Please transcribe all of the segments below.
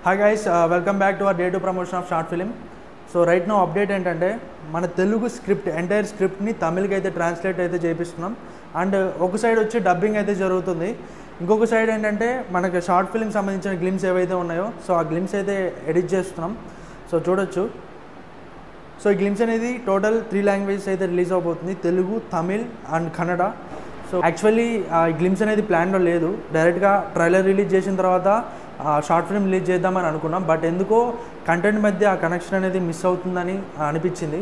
Hi guys, welcome back to our day 2 promotion of short film. So right now update ఏంటంటే మన Telugu script entire స్క్రిప్ట్ని తమిళకి అయితే translate అయితే చేపిస్తున్నాం. And ఒక side వచ్చి dubbing అయితే జరుగుతుంది, ఇంకొక సైడ్ ఏంటంటే మనకి షార్ట్ ఫిల్మ్ సంబంధించిన గ్లిమ్స్ ఏవైతే ఉన్నాయో సో ఆ గ్లిమ్స్ అయితే ఎడిట్ చేస్తున్నాం. సో చూడొచ్చు. సో ఈ గ్లిమ్స్ అనేది టోటల్ 3 లాంగ్వేజెస్ అయితే రిలీజ్ అవబోతుంది, Telugu, Tamil and Kannada. So actually ఈ గ్లిమ్స్ అనేది ప్లాన్లో లేదు, డైరెక్ట్గా ట్రైలర్ రిలీజ్ చేసిన తర్వాత షార్ట్ ఫిల్మ్ రిలీజ్ చేద్దామని అనుకున్నాం. బట్ ఎందుకో కంటెంట్ మధ్య ఆ కనెక్షన్ అనేది మిస్ అవుతుందని అనిపించింది.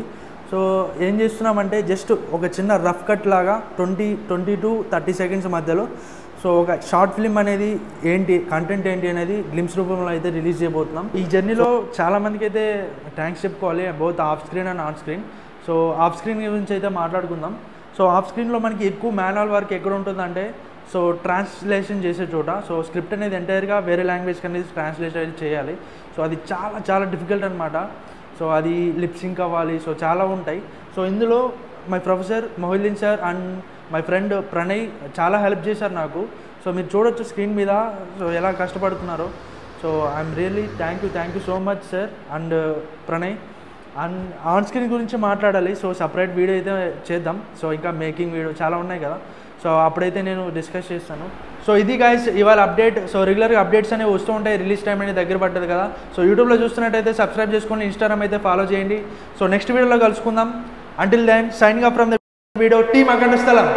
సో ఏం చేస్తున్నామంటే జస్ట్ ఒక చిన్న రఫ్ కట్ లాగా 20 to 30 సెకండ్స్ మధ్యలో సో ఒక షార్ట్ ఫిల్మ్ అనేది ఏంటి, కంటెంట్ ఏంటి అనేది గ్లిమ్స్ రూపంలో అయితే రిలీజ్ చేయబోతున్నాం. ఈ జర్నీలో చాలామందికి అయితే థ్యాంక్స్ చెప్పుకోవాలి, both off screen and on screen. So off screen గురించి అయితే మాట్లాడుకుందాం. సో ఆఫ్ స్క్రీన్లో మనకి ఎక్కువ మాన్యువల్ వర్క్ ఎక్కడ ఉంటుందంటే సో ట్రాన్స్లేషన్ చేసే చోట. సో స్క్రిప్ట్ అనేది ఎంటైర్గా వేరే లాంగ్వేజ్కి అనేది ట్రాన్స్లేషన్ చేయాలి. సో అది చాలా చాలా డిఫికల్ట్ అనమాట. సో అది లిప్ సింక్ అవ్వాలి, సో చాలా ఉంటాయి. సో ఇందులో my professor Mohiddin sir and my friend Pranay చాలా హెల్ప్ చేశారు నాకు. సో మీరు చూడొచ్చు స్క్రీన్ మీద సో ఎలా కష్టపడుతున్నారో. So I'm really thank you so much sir and Pranay. And on screen గురించి మాట్లాడాలి, సో సపరేట్ వీడియో అయితే చేద్దాం. సో ఇంకా మేకింగ్ వీడియో చాలా ఉన్నాయి కదా, సో అప్పుడైతే నేను డిస్కస్ చేస్తాను. సో ఇది గైస్ ఇవాళ అప్డేట్. సో రెగ్యులర్గా అప్డేట్స్ అనేవి వస్తూ ఉంటాయి, రిలీజ్ టైం అనేది దగ్గర పడ్డది కదా. సో యూట్యూబ్లో చూస్తున్నట్టయితే సబ్స్క్రైబ్ చేసుకోండి, ఇన్స్టాగ్రామ్ అయితే ఫాలో చేయండి. సో నెక్స్ట్ వీడియోలో కలుసుకుందాం. Until then signing off from the video team Akhanda స్థలం.